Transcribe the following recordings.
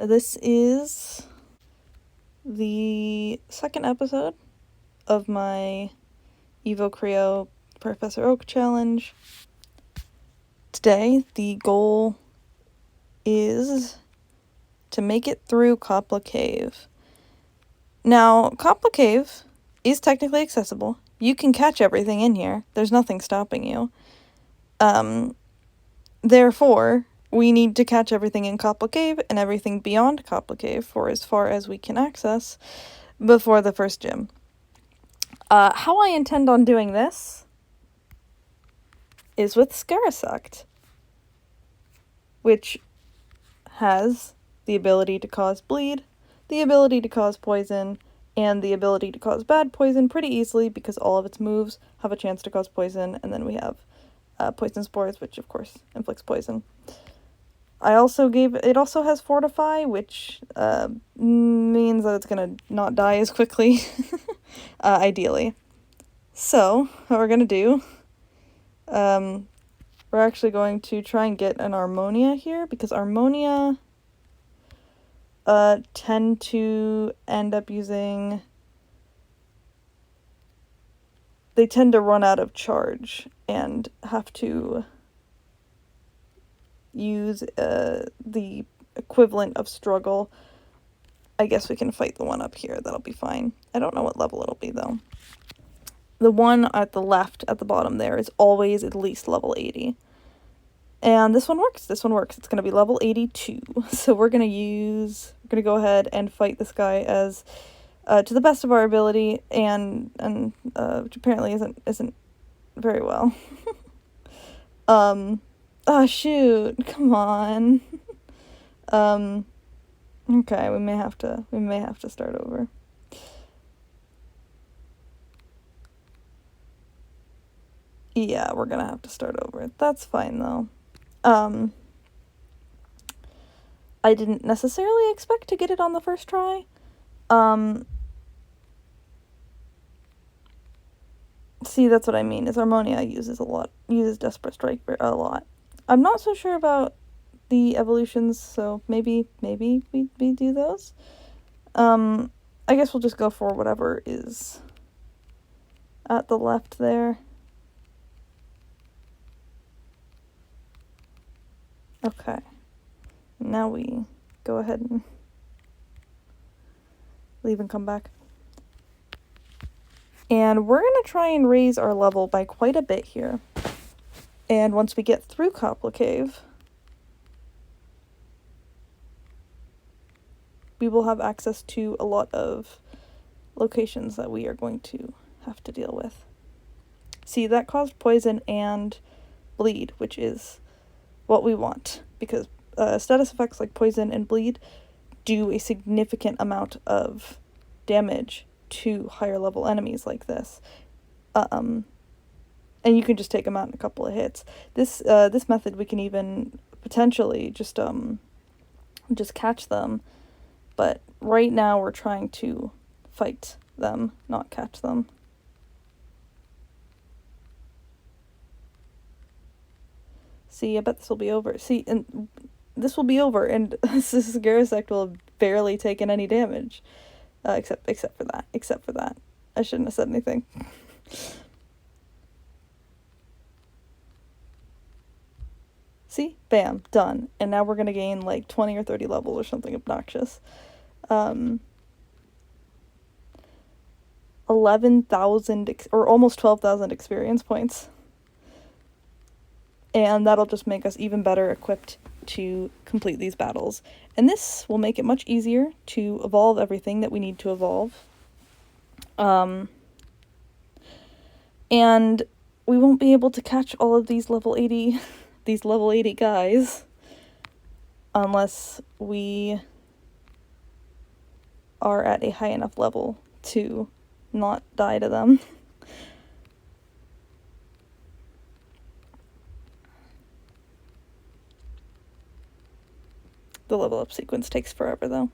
This is the second episode of my Evocreo Professor Oak challenge. Today, the goal is to make it through Koppla Cave. Now, Koppla Cave is technically accessible. You can catch everything in here. There's nothing stopping you. Therefore, we need to catch everything in Koppla Cave and everything beyond Koppla Cave for as far as we can access before the first gym. How I intend on doing this is with Scarasect, which has the ability to cause bleed, the ability to cause poison, and the ability to cause bad poison pretty easily because all of its moves have a chance to cause poison, and then we have poison spores, which of course inflicts poison. It also has Fortify, which means that it's gonna not die as quickly, ideally. So, what we're gonna do, we're actually going to try and get an Armonia here, because Armonia tend to end up using... They tend to run out of charge and have to use the equivalent of struggle. I guess we can fight the one up here. That'll be fine. I don't know what level it'll be, though. The one at the left, at the bottom there, is always at least level 80. And this one works. This one works. It's going to be level 82. So we're going to go ahead and fight this guy as to the best of our ability, and which apparently isn't very well. Oh shoot, come on. Okay, we may have to start over. Yeah, we're gonna have to start over. That's fine though. I didn't necessarily expect to get it on the first try. See, that's what I mean, is Armonia uses Desperate Strike a lot. I'm not so sure about the evolutions, so maybe we do those. I guess we'll just go for whatever is at the left there. Okay. Now we go ahead and leave and come back. And we're going to try and raise our level by quite a bit here. And once we get through Koppla Cave, we will have access to a lot of locations that we are going to have to deal with. See, that caused poison and bleed, which is what we want, because status effects like poison and bleed do a significant amount of damage to higher level enemies like this. And you can just take them out in a couple of hits. This method, we can even potentially just catch them, but right now we're trying to fight them, not catch them. See, I bet this will be over. See, and this will be over, and this Garasect will have barely taken any damage. Except for that. I shouldn't have said anything. See? Bam. Done. And now we're gonna gain like 20 or 30 levels or something obnoxious. 11,000 or almost 12,000 experience points. And that'll just make us even better equipped to complete these battles. And this will make it much easier to evolve everything that we need to evolve. And we won't be able to catch all of these level 80 guys unless we are at a high enough level to not die to them. The level up sequence takes forever, though.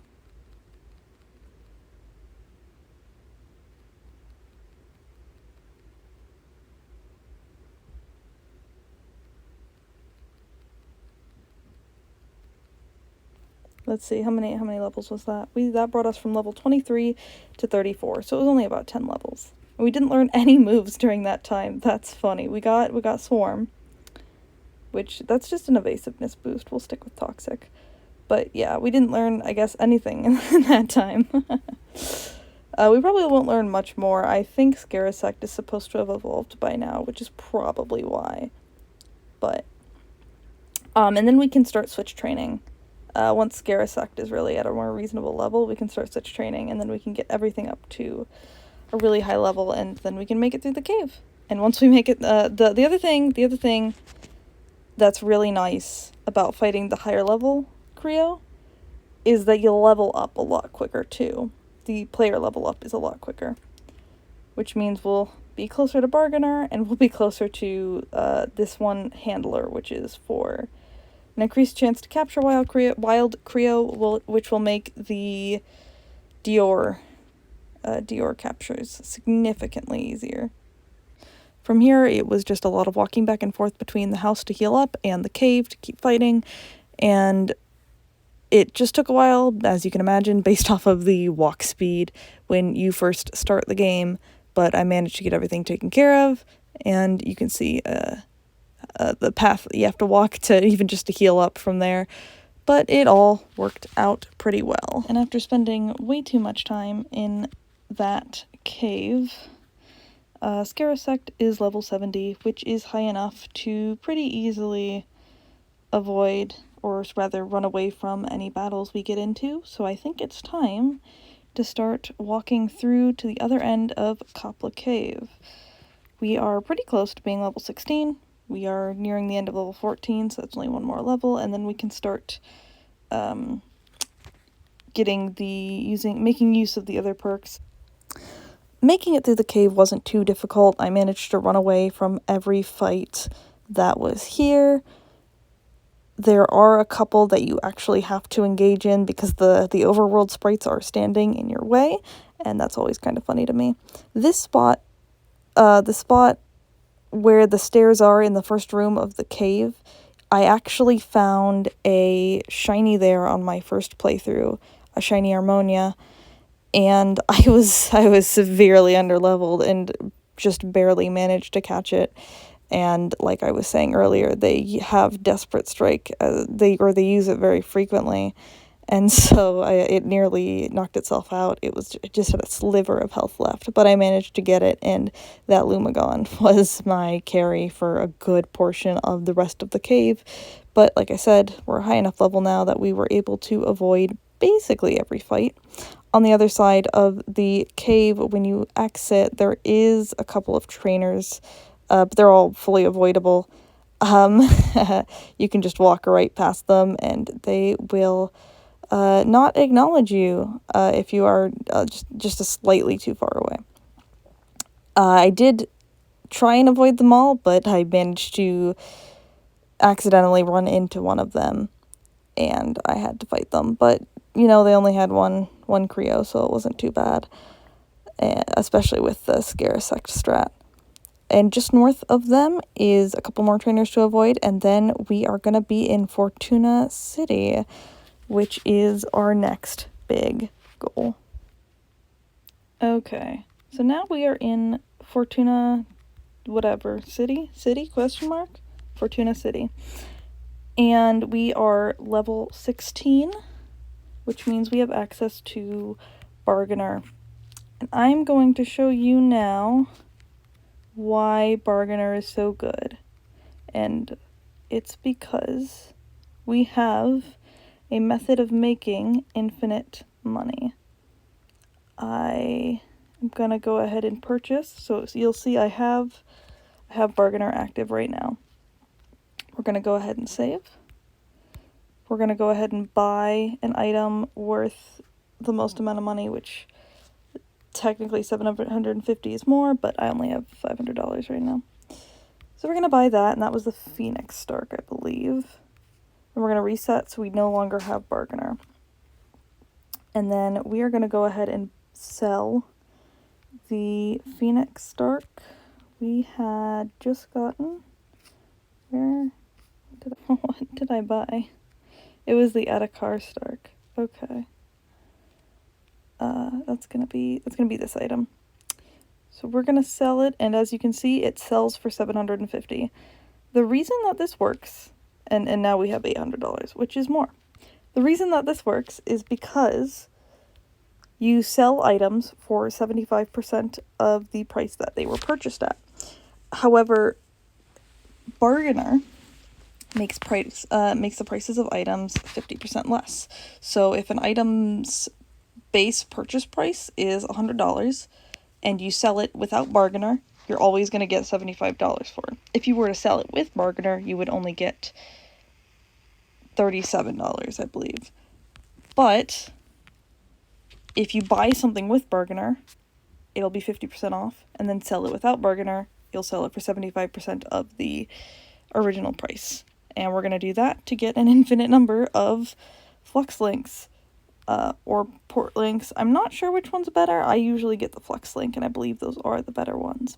let's see, how many levels was that? That brought us from level 23 to 34, so it was only about 10 levels. And we didn't learn any moves during that time. That's funny. We got Swarm, which that's just an evasiveness boost. We'll stick with Toxic. But yeah, we didn't learn, I guess, anything in that time. We probably won't learn much more. I think Scarasect is supposed to have evolved by now, which is probably why. But, and then we can start switch training. Once Scarasect is really at a more reasonable level, we can start switch training, and then we can get everything up to a really high level, and then we can make it through the cave. And once we make it, the other thing that's really nice about fighting the higher level creo is that you'll level up a lot quicker too. The player level up is a lot quicker, which means we'll be closer to Bargainer, and we'll be closer to this one handler, which is for an increased chance to capture wild creo, which will make the Dior captures significantly easier. From here, it was just a lot of walking back and forth between the house to heal up and the cave to keep fighting, and it just took a while, as you can imagine, based off of the walk speed when you first start the game, but I managed to get everything taken care of, and you can see the path that you have to walk to even just to heal up from there, but it all worked out pretty well. And after spending way too much time in that cave, Scarasect is level 70, which is high enough to pretty easily avoid, or rather run away from, any battles we get into, so I think it's time to start walking through to the other end of Koppla Cave. We are pretty close to being level 16. We are nearing the end of level 14, so that's only one more level, and then we can start making use of the other perks. Making it through the cave wasn't too difficult. I managed to run away from every fight that was here. There are a couple that you actually have to engage in because the overworld sprites are standing in your way, and that's always kind of funny to me. This spot, the spot where the stairs are in the first room of the cave, I actually found a shiny there on my first playthrough, a shiny Harmonia, and I was severely underleveled and just barely managed to catch it. And like I was saying earlier, they have Desperate Strike, they use it very frequently, and so it nearly knocked itself out. It just had a sliver of health left, but I managed to get it, and that Lumagon was my carry for a good portion of the rest of the cave. But like I said, we're a high enough level now that we were able to avoid basically every fight. On the other side of the cave, when you exit, there is a couple of trainers, but they're all fully avoidable. You can just walk right past them, and they will not acknowledge you if you are just a slightly too far away. I did try and avoid them all, but I managed to accidentally run into one of them, and I had to fight them. But, you know, they only had one creo, so it wasn't too bad, especially with the Scarasect strat. And just north of them is a couple more trainers to avoid, and then we are going to be in Fortuna City, which is our next big goal. Okay, so now we are in Fortuna City, Fortuna City. And we are level 16, which means we have access to Bargainer. And I'm going to show you now why Bargainer is so good. And it's because we have a method of making infinite money. I am gonna go ahead and purchase, so you'll see I have Bargainer active right now. We're gonna go ahead and save. We're gonna go ahead and buy an item worth the most amount of money, which technically 750 is more, but I only have $500 right now. So we're gonna buy that, and that was the Phoenix Stark, I believe. And we're gonna reset so we no longer have Bargainer. And then we are gonna go ahead and sell the Phoenix Stark we had just gotten. What did I buy? It was the Edakar Stark. Okay. That's gonna be this item. So we're gonna sell it, and as you can see, it sells for 750. The reason that this works, and now we have $800, which is more. The reason that this works is because you sell items for 75% of the price that they were purchased at. However, Bargainer makes the prices of items 50% less. So if an item's base purchase price is $100 and you sell it without Bargainer, you're always going to get $75 for it. If you were to sell it with Bargainer, you would only get $37, I believe. But if you buy something with Bargainer, it'll be 50% off, and then sell it without Bargainer, you'll sell it for 75% of the original price. And we're going to do that to get an infinite number of Flux Links or Port Links. I'm not sure which one's better. I usually get the Flux Link, and I believe those are the better ones.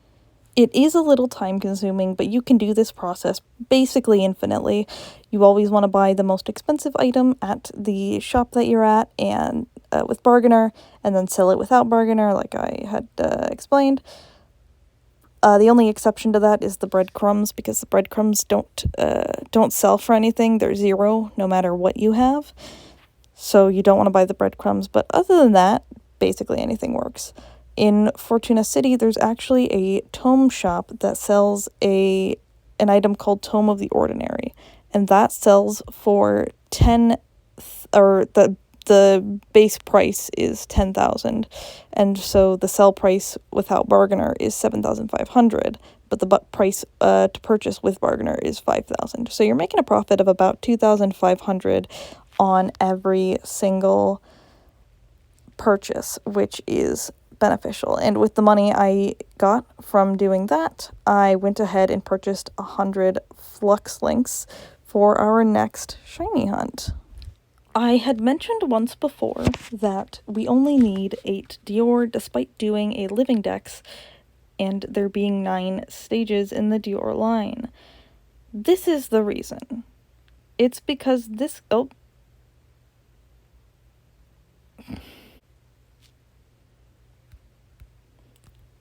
It is a little time consuming, but you can do this process basically infinitely. You always want to buy the most expensive item at the shop that you're at and with Bargainer, and then sell it without Bargainer, like I had explained. The only exception to that is the breadcrumbs, because the breadcrumbs don't sell for anything. They're zero no matter what you have. So you don't want to buy the breadcrumbs, but other than that, basically anything works. In Fortuna City, there's actually a tome shop that sells an item called Tome of the Ordinary, and that sells for the base price is 10,000, and so the sell price without Bargainer is 7,500, but the price to purchase with Bargainer is 5,000. So you're making a profit of about 2,500 on every single purchase, which is beneficial. And with the money I got from doing that, I went ahead and purchased 100 Flux Links for our next shiny hunt. I had mentioned once before that we only need 8 Dior despite doing a living dex and there being 9 stages in the Dior line. This is the reason. It's because this... Oh.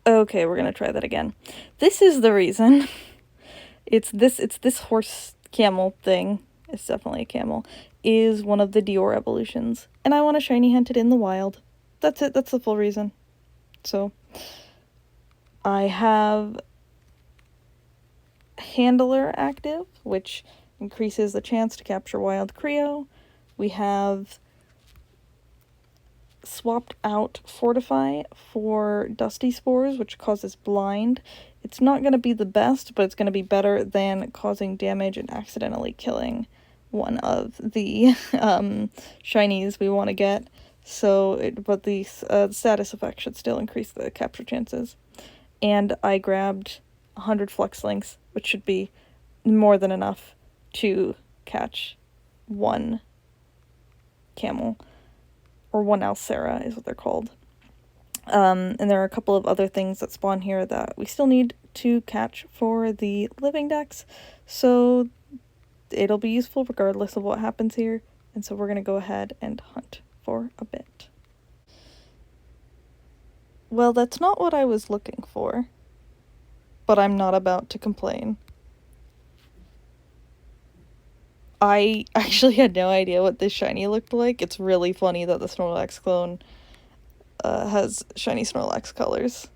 Okay, we're gonna try that again. This is the reason. It's this horse camel thing. It's definitely a camel. Is one of the Dior evolutions. And I want to shiny hunt it in the wild. That's it. That's the full reason. So, I have Handler active, which increases the chance to capture wild creo. We have swapped out Fortify for Dusty Spores, which causes blind. It's not going to be the best, but it's going to be better than causing damage and accidentally killing one of the shinies we want to get. But the status effect should still increase the capture chances. And I grabbed 100 Flux Links, which should be more than enough to catch one camel. Or one Alcera is what they're called. And there are a couple of other things that spawn here that we still need to catch for the living dex. So it'll be useful regardless of what happens here. And so we're going to go ahead and hunt for a bit. Well, that's not what I was looking for. But I'm not about to complain. I actually had no idea what this shiny looked like. It's really funny that the Snorlax clone has shiny Snorlax colors.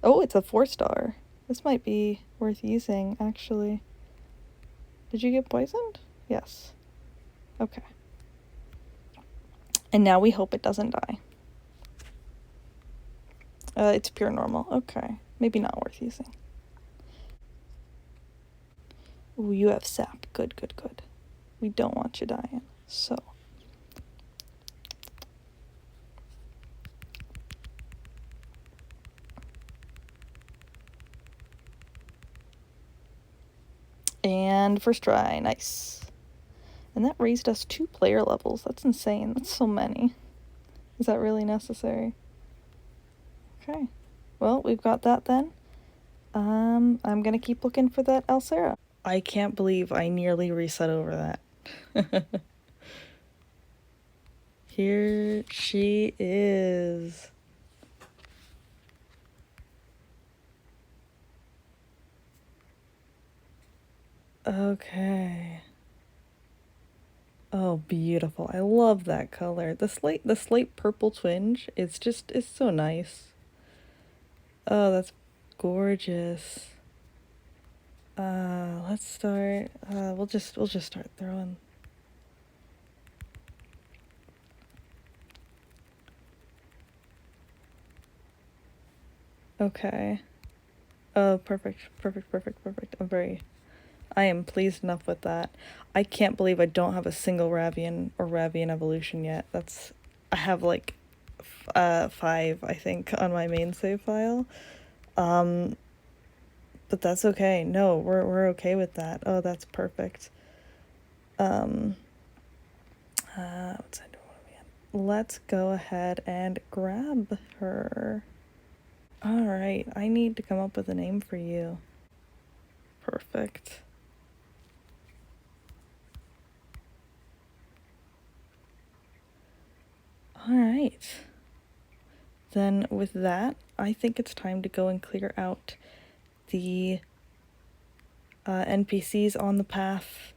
Oh, it's a 4-star. This might be worth using, actually. Did you get poisoned? Yes. Okay. And now we hope it doesn't die. It's pure normal. Okay. Maybe not worth using. Ooh, you have sap. Good, good, good. We don't want you dying. So. And first try. Nice. And that raised us 2 player levels. That's insane. That's so many. Is that really necessary? Okay. Well, we've got that then. I'm gonna keep looking for that Alcera. I can't believe I nearly reset over that. Here she is. Okay. Oh, beautiful. I love that color. The slate purple twinge, it's so nice. Oh, that's gorgeous. Let's start. We'll just start throwing. Okay. Oh, perfect, perfect, perfect, perfect. I am pleased enough with that. I can't believe I don't have a single Ravian or Ravian evolution yet. I have like, 5, I think, on my main save file. But that's okay. No, we're okay with that. Oh, that's perfect. What side do I want to be on? Let's go ahead and grab her. All right, I need to come up with a name for you. Perfect. All right. Then with that, I think it's time to go and clear out the NPCs on the path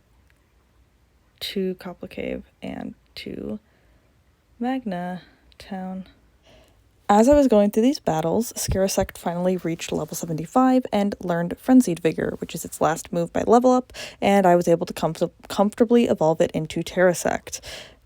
to Koppla Cave and to Magna Town. As I was going through these battles, Scarasect finally reached level 75 and learned Frenzied Vigor, which is its last move by level up, and I was able to comfortably evolve it into Terrasect.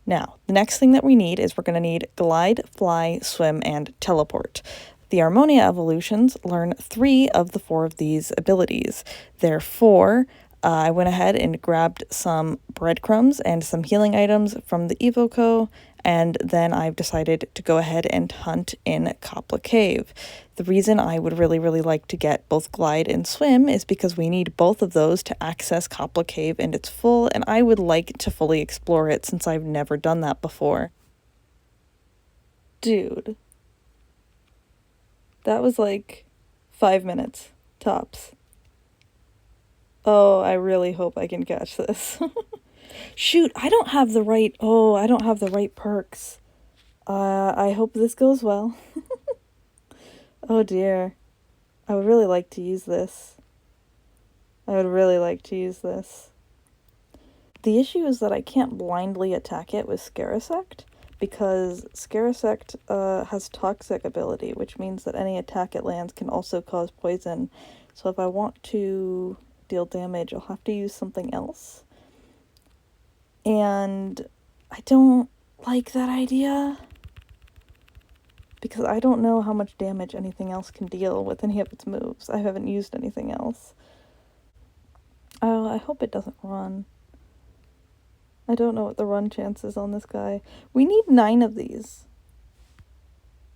Now, the next thing that we need is we're going to need Glide, Fly, Swim, and Teleport. The Harmonia evolutions learn 3 of the 4 of these abilities. Therefore, I went ahead and grabbed some breadcrumbs and some healing items from the Evocreo, and then I've decided to go ahead and hunt in Koppla Cave. The reason I would really, really like to get both Glide and Swim is because we need both of those to access Koppla Cave in its full, and I would like to fully explore it since I've never done that before. Dude. That was like 5 minutes, tops. Oh, I really hope I can catch this. Shoot, I don't have the right perks. I hope this goes well. Oh dear. I would really like to use this. The issue is that I can't blindly attack it with Scarasect, because Scarasect has Toxic ability, which means that any attack it lands can also cause poison. So if I want to deal damage, I'll have to use something else. And I don't like that idea, because I don't know how much damage anything else can deal with any of its moves. I haven't used anything else. Oh, I hope it doesn't run. I don't know what the run chance is on this guy. We need 9 of these.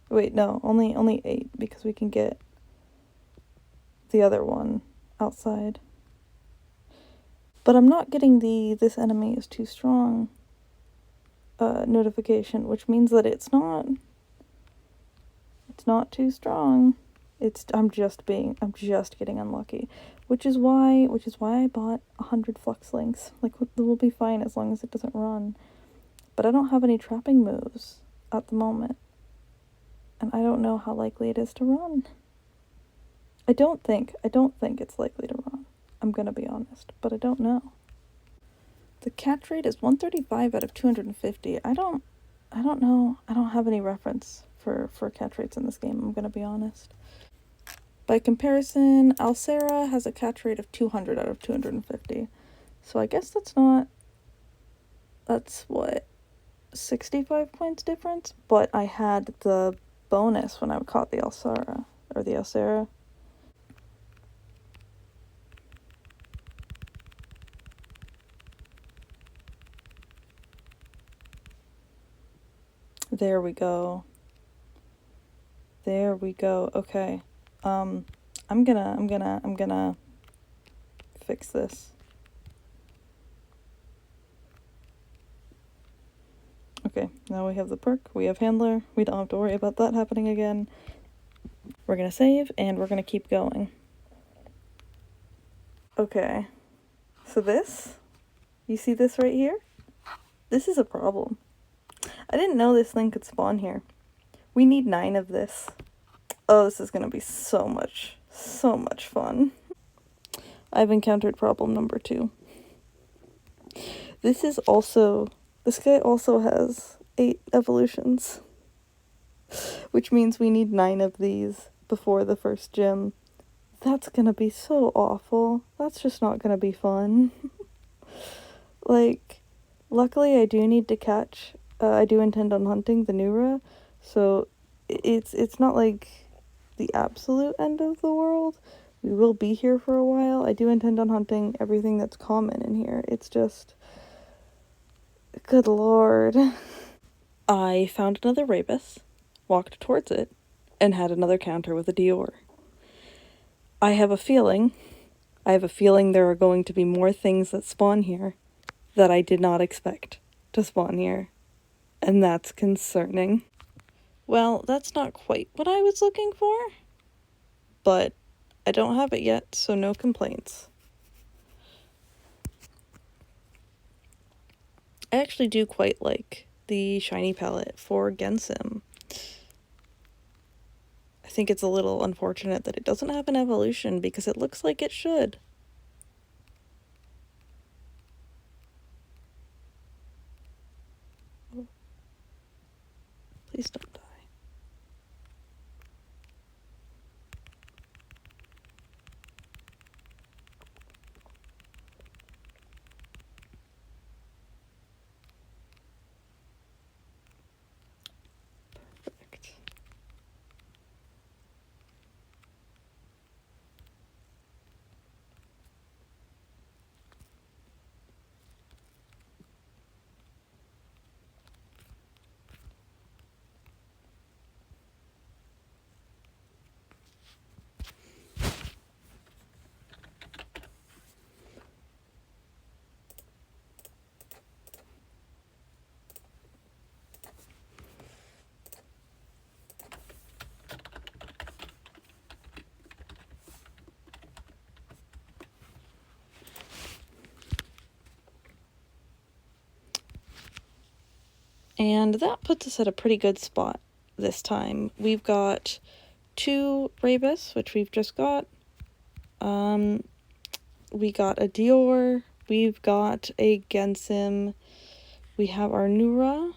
Wait, no, only 8, because we can get the other one outside. But I'm not getting the "this enemy is too strong" notification, which means that it's not too strong. I'm just getting unlucky, which is why I bought 100 flux links. Like, we'll be fine as long as it doesn't run. But I don't have any trapping moves at the moment, and I don't know how likely it is to run. I don't think it's likely to run. I'm gonna be honest, but I don't know. The catch rate is 135 out of 250. I don't know. I don't have any reference for catch rates in this game, I'm gonna be honest. By comparison, Alcera has a catch rate of 200 out of 250. So I guess that's what, 65 points difference? But I had the bonus when I caught the Alcera, or the Alcera. There we go. Okay. I'm gonna fix this. Okay, now we have the perk, we have Handler, we don't have to worry about that happening again. We're gonna save, and we're gonna keep going. Okay, so you see this right here? This is a problem. I didn't know this thing could spawn here. We need 9 of this. Oh, this is gonna be so much fun. I've encountered problem number 2. This guy also has 8 evolutions. Which means we need 9 of these before the first gym. That's gonna be so awful. That's just not gonna be fun. Like, luckily I do need to catch, I do intend on hunting the Nura, so it's not like the absolute end of the world. We will be here for a while. I do intend on hunting everything that's common in here. It's just, good lord. I found another Rabus, walked towards it, and had another counter with a Dior. I have a feeling there are going to be more things that spawn here that I did not expect to spawn here, and that's concerning. Well, that's not quite what I was looking for, but I don't have it yet, so no complaints. I actually do quite like the shiny palette for Gensim. I think it's a little unfortunate that it doesn't have an evolution because it looks like it should. Please don't die. Perfect. And that puts us at a pretty good spot this time. We've got 2 Rabus, which we've just got. We got a Dior. We've got a Gensim. We have our Nura.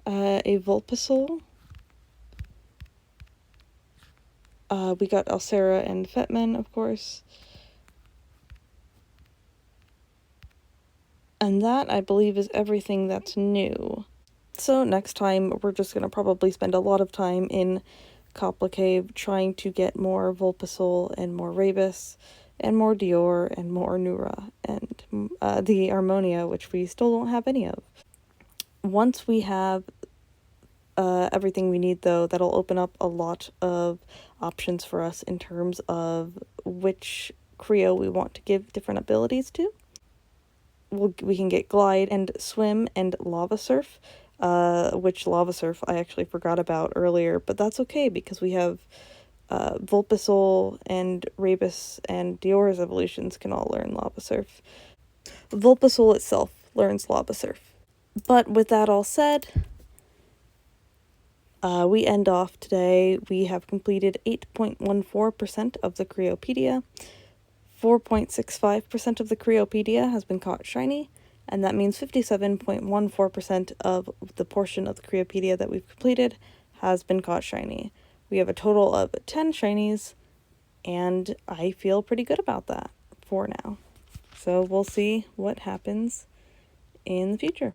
A Vulpixel. We got Alcera and Fetman, of course. And that, I believe, is everything that's new. So next time, we're just going to probably spend a lot of time in Koppla Cave trying to get more Vulpixel and more Rabus and more Dior and more Nura and the Harmonia, which we still don't have any of. Once we have everything we need, though, that'll open up a lot of options for us in terms of which creo we want to give different abilities to. We can get Glide and Swim and Lava Surf, which Lava Surf I actually forgot about earlier, but that's okay because we have Vulpixel and Rabus and Dior's evolutions can all learn Lava Surf. Vulpixel itself learns Lava Surf. But with that all said, we end off today. We have completed 8.14% of the Creopedia. 4.65% of the Creopedia has been caught shiny, and that means 57.14% of the portion of the Creopedia that we've completed has been caught shiny. We have a total of 10 shinies, and I feel pretty good about that for now. So we'll see what happens in the future.